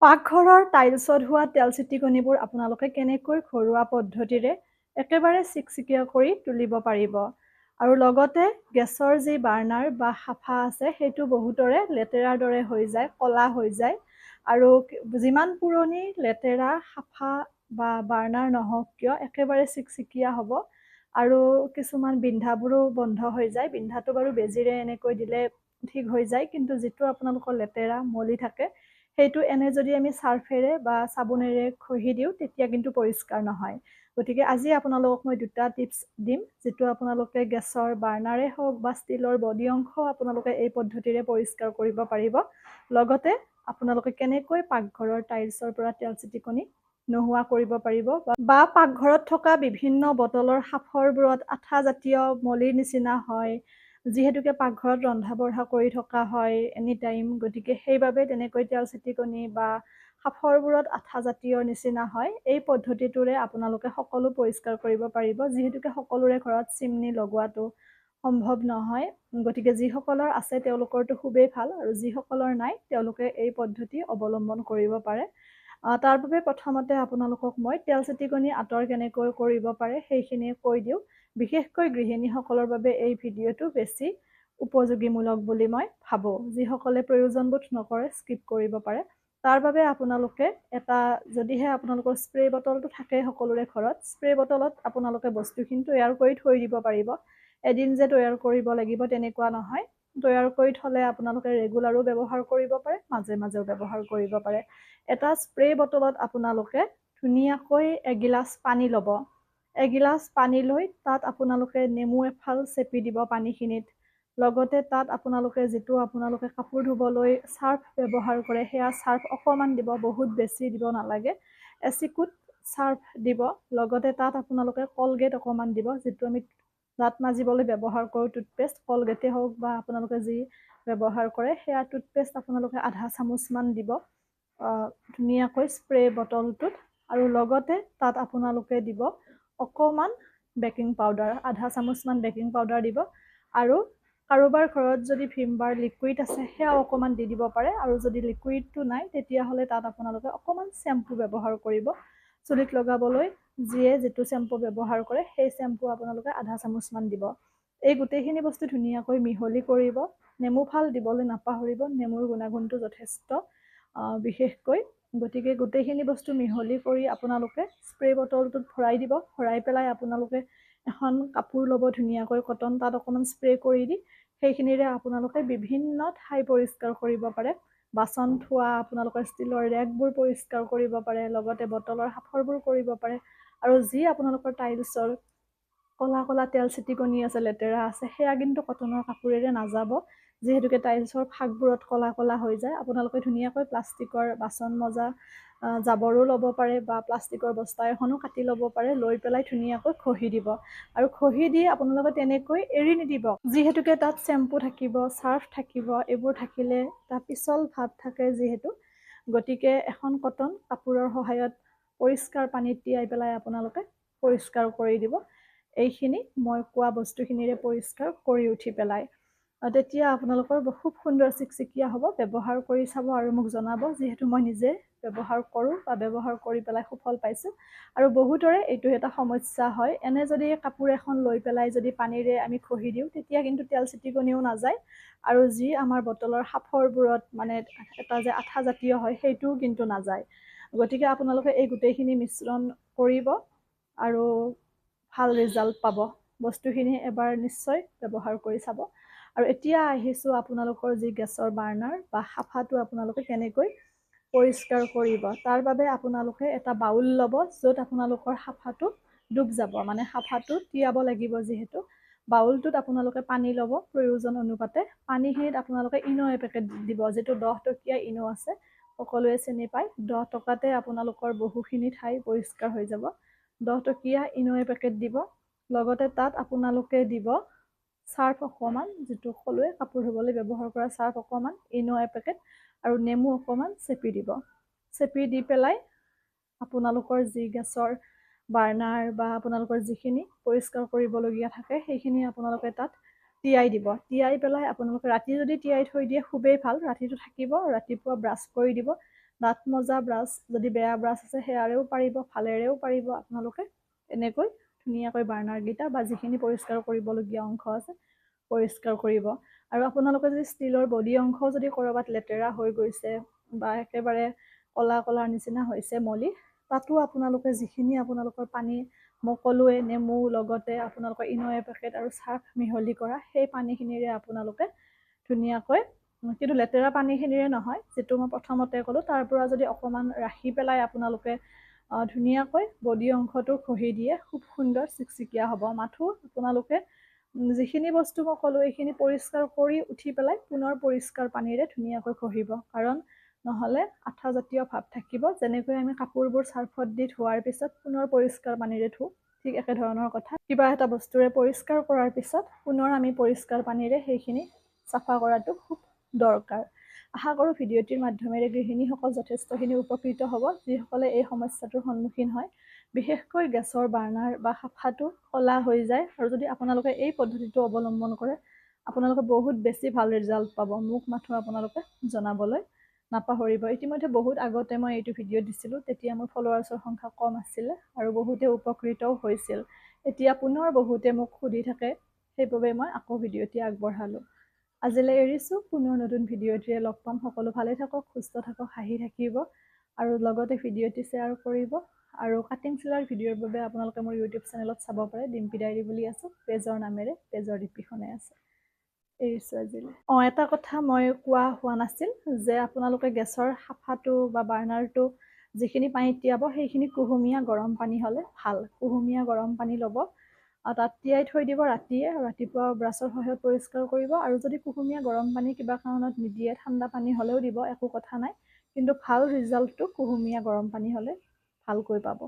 পাকঘৰৰ টাইলছত হোৱা তেল ছিটিকনিবোৰ আপোনালোকে কেনেকৈ ঘৰুৱা পদ্ধতিৰে একেবাৰে চিকচিকীয়া কৰি তুলিব পাৰিব। আৰু লগতে গেছৰ যি বাৰ্ণাৰ বা সাফা আছে সেইটো বহুতৰে লেতেৰাৰ দৰে হৈ যায়, ক'লা হৈ যায়। আৰু যিমান পুৰণি লেতেৰা সাফা বা বাৰ্ণাৰ নহওক কিয় একেবাৰে চিকচিকীয়া হ'ব। আৰু কিছুমান বিন্ধাবোৰো বন্ধ হৈ যায়। বিন্ধাটো বাৰু বেজিৰে এনেকৈ দিলে ঠিক হৈ যায়, কিন্তু যিটো আপোনালোকৰ লেতেৰা মলি থাকে সেইটো এনে যদি আমি চাৰ্ফেৰে বা চাবোনেৰে ঘঁহি দিওঁ তেতিয়া কিন্তু পৰিষ্কাৰ নহয়। গতিকে আজি আপোনালোকক মই দুটা টিপছ দিম, যিটো আপোনালোকে গেছৰ বাৰ্ণাৰে হওক বা ষ্টিলৰ বডি অংশ আপোনালোকে এই পদ্ধতিৰে পৰিষ্কাৰ কৰিব পাৰিব। লগতে আপোনালোকে কেনেকৈ পাকঘৰৰ টাইলছৰ পৰা তেল ছিটিকনি নোহোৱা কৰিব পাৰিব বা পাকঘৰত থকা বিভিন্ন বটলৰ সাঁফৰবোৰত আঠা জাতীয় মলিৰ নিচিনা হয়, যিহেতুকে পাকঘৰত ৰন্ধা বঢ়া কৰি থকা হয় এনি টাইম, গতিকে সেইবাবে তেনেকৈ তেল ছিটিকনি বা সাঁফৰবোৰত আঠা জাতীয় নিচিনা হয়। এই পদ্ধতিটোৰে আপোনালোকে সকলো পৰিষ্কাৰ কৰিব পাৰিব, যিহেতুকে সকলোৰে ঘৰত চিমনি লগোৱাটো সম্ভৱ নহয়। গতিকে যিসকলৰ আছে তেওঁলোকৰতো খুবেই ভাল, আৰু যিসকলৰ নাই তেওঁলোকে এই পদ্ধতি অৱলম্বন কৰিব পাৰে। তাৰ বাবে প্ৰথমতে আপোনালোকক মই তেল ছিটিকনি আঁতৰ কেনেকৈ কৰিব পাৰে সেইখিনি কৈ দিওঁ। বিশেষকৈ গৃহিণীসকলৰ বাবে এই ভিডিঅ'টো বেছি উপযোগীমূলক বুলি মই ভাবোঁ। যিসকলে প্ৰয়োজনবোধ নকৰে স্কিপ কৰিব পাৰে। তাৰ বাবে আপোনালোকে যদিহে আপোনালোকৰ স্প্ৰে বটলটো থাকে সকলোৰে ঘৰত, স্প্ৰে বটলত আপোনালোকে বস্তুখিনি তৈয়াৰ কৰি থৈ দিব পাৰিব। এদিন যে তৈয়াৰ কৰিব লাগিব তেনেকুৱা নহয়। তৈয়াৰ কৰি থ'লে আপোনালোকে ৰেগুলাৰো ব্যৱহাৰ কৰিব পাৰে, মাজে মাজেও ব্যৱহাৰ কৰিব পাৰে। এটা স্প্ৰে বটলত আপোনালোকে ধুনীয়াকৈ এগিলাচ পানী ল'ব। এগিলাচ পানী লৈ তাত আপোনালোকে নেমু এফাল চেপি দিব পানীখিনিত। লগতে তাত আপোনালোকে যিটো আপোনালোকে কাপোৰ ধুবলৈ চাৰ্ফ ব্যৱহাৰ কৰে সেয়া চাৰ্ফ অকণমান দিব, বহুত বেছি দিব নালাগে। এচিকুট চাৰ্ফ দিব। লগতে তাত আপোনালোকে কলগেট অকণমান দিব, যিটো আমি দাঁত মাজিবলৈ ব্যৱহাৰ কৰোঁ টুথপেষ্ট, কলগেটেই হওক বা আপোনালোকে যি ব্যৱহাৰ কৰে সেয়া টুথপেষ্ট আপোনালোকে আধা চামুচমান দিব ধুনীয়াকৈ স্প্ৰে বটলটোত। আৰু লগতে তাত আপোনালোকে দিব অকণমান বেকিং পাউডাৰ, আধা চামুচমান বেকিং পাউডাৰ দিব। আৰু কাৰোবাৰ ঘৰত যদি ভিম বাৰ লিকুইড আছে সেয়াও অকণমান দি দিব পাৰে, আৰু যদি লিকুইডটো নাই তেতিয়াহ'লে তাত আপোনালোকে অকণমান চেম্পু ব্যৱহাৰ কৰিব চুলিত লগাবলৈ। যিয়ে যিটো চেম্পু ব্যৱহাৰ কৰে সেই চেম্পু আপোনালোকে আধা চামুচমান দিব। এই গোটেইখিনি বস্তু ধুনীয়াকৈ মিহলি কৰিব। নেমু ফাল দিবলৈ নাপাহৰিব, নেমুৰ গুণাগুণটো যথেষ্ট বিশেষকৈ। গতিকে গোটেইখিনি বস্তু মিহলি কৰি আপোনালোকে স্প্ৰে বটলটোত ভৰাই দিব। ভৰাই পেলাই আপোনালোকে এখন কাপোৰ ল'ব ধুনীয়াকৈ কটন, তাত অকণমান স্প্ৰে কৰি দি সেইখিনিৰে আপোনালোকে বিভিন্ন ঠাই পৰিষ্কাৰ কৰিব পাৰে। বাচন থোৱা আপোনালোকৰ ষ্টিলৰ ৰেকবোৰ পৰিষ্কাৰ কৰিব পাৰে, লগতে বটলৰ সাঁফৰবোৰ কৰিব পাৰে। আৰু যি আপোনালোকৰ টাইলছৰ ক'লা ক'লা তেল ছিটিকনি আছে, লেতেৰা আছে, সেয়া কিন্তু কটনৰ কাপোৰেৰে নাযাব, যিহেতুকে টাইলছৰ ফাগবোৰত ক'লা ক'লা হৈ যায়। আপোনালোকে ধুনীয়াকৈ প্লাষ্টিকৰ বাচন মজা জাবৰো ল'ব পাৰে বা প্লাষ্টিকৰ বস্তা এখনো কাটি ল'ব পাৰে, লৈ পেলাই ধুনীয়াকৈ ঘঁহি দিব। আৰু ঘঁহি দি আপোনালোকে তেনেকৈ এৰি নিদিব, যিহেতুকে তাত চেম্পু থাকিব, চাৰ্ফ থাকিব, এইবোৰ থাকিলে এটা পিছল ভাৱ থাকে যিহেতু। গতিকে এখন কটন কাপোৰৰ সহায়ত পৰিষ্কাৰ পানীত তিয়াই পেলাই আপোনালোকে পৰিষ্কাৰ কৰি দিব। এইখিনি মই কোৱা বস্তুখিনিৰে পৰিষ্কাৰ কৰি উঠি পেলাই। তেতিয়া আপোনালোকৰ খুব সুন্দৰ চিকচিকীয়া হ'ব। ব্যৱহাৰ কৰি চাব আৰু মোক জনাব, যিহেতু মই নিজে ব্যৱহাৰ কৰোঁ বা ব্যৱহাৰ কৰি পেলাই সুফল পাইছোঁ। আৰু বহুতৰে এইটো এটা সমস্যা হয়, এনে যদি কাপোৰ এখন লৈ পেলাই যদি পানীৰে আমি ঘঁহি দিওঁ তেতিয়া কিন্তু তেল ছিটিকনিও নাযায়। আৰু যি আমাৰ বটলৰ সাঁফৰবোৰত মানে এটা যে আঠা জাতীয় হয় সেইটোও কিন্তু নাযায়। গতিকে আপোনালোকে এই গোটেইখিনি মিশ্ৰণ কৰিব আৰু ভাল ৰিজাল্ট পাব। বস্তুখিনি এবাৰ নিশ্চয় ব্যৱহাৰ কৰি চাব। আৰু এতিয়া আহিছোঁ আপোনালোকৰ যি গেছৰ বাৰ্ণাৰ বা সাফাটো আপোনালোকে কেনেকৈ পৰিষ্কাৰ কৰিব। তাৰ বাবে আপোনালোকে এটা বাউল ল'ব, য'ত আপোনালোকৰ সাফাটো ডুব যাব, মানে সাফাটো তিয়াব লাগিব যিহেতু। বাউলটোত আপোনালোকে পানী ল'ব প্ৰয়োজন অনুপাতে। পানীখিনিত আপোনালোকে ইন' এপেকেট দিব, যিটো 10 টকীয়া ইন' আছে, সকলোৱে চিনি পায়। 10 টকাতে আপোনালোকৰ বহুখিনি ঠাই পৰিষ্কাৰ হৈ যাব। 10 টকীয়া ইন' এপেকেট দিব। লগতে তাত আপোনালোকে দিব চাৰ্ফ অকণমান, যিটো সকলোৱে কাপোৰ ধুবলৈ ব্যৱহাৰ কৰা চাৰ্ফ অকণমান, ইন' এপেকেট, আৰু নেমু অকণমান চেপি দিব। চেপি দি পেলাই আপোনালোকৰ যি গেছৰ বাৰ্ণাৰ বা আপোনালোকৰ যিখিনি পৰিষ্কাৰ কৰিবলগীয়া থাকে সেইখিনি আপোনালোকে তাত তিয়াই দিব। তিয়াই পেলাই আপোনালোকে ৰাতি যদি তিয়াই থৈ দিয়ে খুবেই ভাল, ৰাতিটো থাকিব, ৰাতিপুৱা ব্ৰাছ কৰি দিব। দাঁত মজা ব্ৰাছ, যদি বেয়া ব্ৰাছ আছে সেয়াৰেও পাৰিব, ফালেৰেও পাৰিব আপোনালোকে। এনেকৈ ধুনীয়াকৈ বাৰ্ণাৰকেইটা বা যিখিনি পৰিষ্কাৰ কৰিবলগীয়া অংশ আছে পৰিষ্কাৰ কৰিব। আৰু আপোনালোকে যদি ষ্টীলৰ বডি অংশ যদি ক'ৰবাত লেতেৰা হৈ গৈছে বা একেবাৰে ক'লা ক'লাৰ নিচিনা হৈছে মলি, তাতো আপোনালোকে যিখিনি আপোনালোকৰ পানী মই ক'লোৱে, নেমু লগতে আপোনালোকৰ ইন'ৱে পেকেট আৰু চাৰ্ফ মিহলি কৰা সেই পানীখিনিৰে আপোনালোকে ধুনীয়াকৈ, কিন্তু লেতেৰা পানীখিনিৰে নহয়, যিটো মই প্ৰথমতে ক'লোঁ তাৰ পৰা যদি অকণমান ৰাখি পেলাই আপোনালোকে ধুনীয়াকৈ বডি অংশটো ঘঁহি দিয়ে, খুব সুন্দৰ চিকচিকীয়া হ'ব। মাথো আপোনালোকে যিখিনি বস্তু মই ক'লোঁ এইখিনি পৰিষ্কাৰ কৰি উঠি পেলাই পুনৰ পৰিষ্কাৰ পানীৰে ধুনীয়াকৈ ঘঁহিব, কাৰণ নহ'লে আঠাজাতীয় ভাৱ থাকিব। যেনেকৈ আমি কাপোৰবোৰ চাৰ্ফত দি ধোৱাৰ পিছত পুনৰ পৰিষ্কাৰ পানীৰে ধুওঁ, ঠিক একেধৰণৰ কথা। কিবা এটা বস্তুৰে পৰিষ্কাৰ কৰাৰ পিছত পুনৰ আমি পৰিষ্কাৰ পানীৰে সেইখিনি চাফা কৰাটো খুব দৰকাৰ। আশা কৰোঁ ভিডিঅ'টিৰ মাধ্যমেৰে গৃহিণীসকল যথেষ্টখিনি উপকৃত হ'ব, যিসকলে এই সমস্যাটোৰ সন্মুখীন হয়। বিশেষকৈ গেছৰ বাৰ্ণাৰ বা সাফাটো ক'লা হৈ যায়, আৰু যদি আপোনালোকে এই পদ্ধতিটো অৱলম্বন কৰে আপোনালোকে বহুত বেছি ভাল ৰিজাল্ট পাব। মোক মাথো আপোনালোকে জনাবলৈ নাপাহৰিব। ইতিমধ্যে বহুত আগতে মই এইটো ভিডিঅ' দিছিলোঁ, তেতিয়া মোৰ ফলোৱাৰ্ছৰ সংখ্যা কম আছিলে আৰু বহুতে উপকৃতও হৈছিল। এতিয়া পুনৰ বহুতে মোক সুধি থাকে, সেইবাবে মই আকৌ ভিডিঅ'টি আগবঢ়ালোঁ। আজিলৈ এৰিছোঁ, পুনৰ নতুন ভিডিঅ'টিৰে লগ পাম। সকলো ভালে থাকক, সুস্থ থাকক, হাঁহি থাকিব আৰু লগতে ভিডিঅ'টি শ্বেয়াৰ কৰিব। আৰু কাটিং চিলাইৰ ভিডিঅ'ৰ বাবে আপোনালোকে মোৰ ইউটিউব চেনেলত চাব পাৰে, ডিম্পী ডায়েৰী বুলি আছোঁ, পেজৰ নামেৰে, পেজৰ ডিপিখনে আছে। এৰিছোঁ আজিলৈ। এটা কথা মই কোৱা হোৱা নাছিল, যে আপোনালোকে গেছৰ সাফাটো বা বাৰ্ণাৰটো যিখিনি পানীত তিয়াব সেইখিনি কুহুমীয়া গৰম পানী হ'লে ভাল। কুহুমীয়া গৰম পানী ল'ব, তাত তিয়াই থৈ দিব ৰাতিয়ে, ৰাতিপুৱা ব্ৰাছৰ সহায়ত পৰিষ্কাৰ কৰিব। আৰু যদি কুহুমীয়া গৰম পানী কিবা কাৰণত নিদিয়ে, ঠাণ্ডা পানী হ'লেও দিব, একো কথা নাই, কিন্তু ভাল ৰিজাল্টটো কুহুমীয়া গৰম পানী হ'লে ভালকৈ পাব।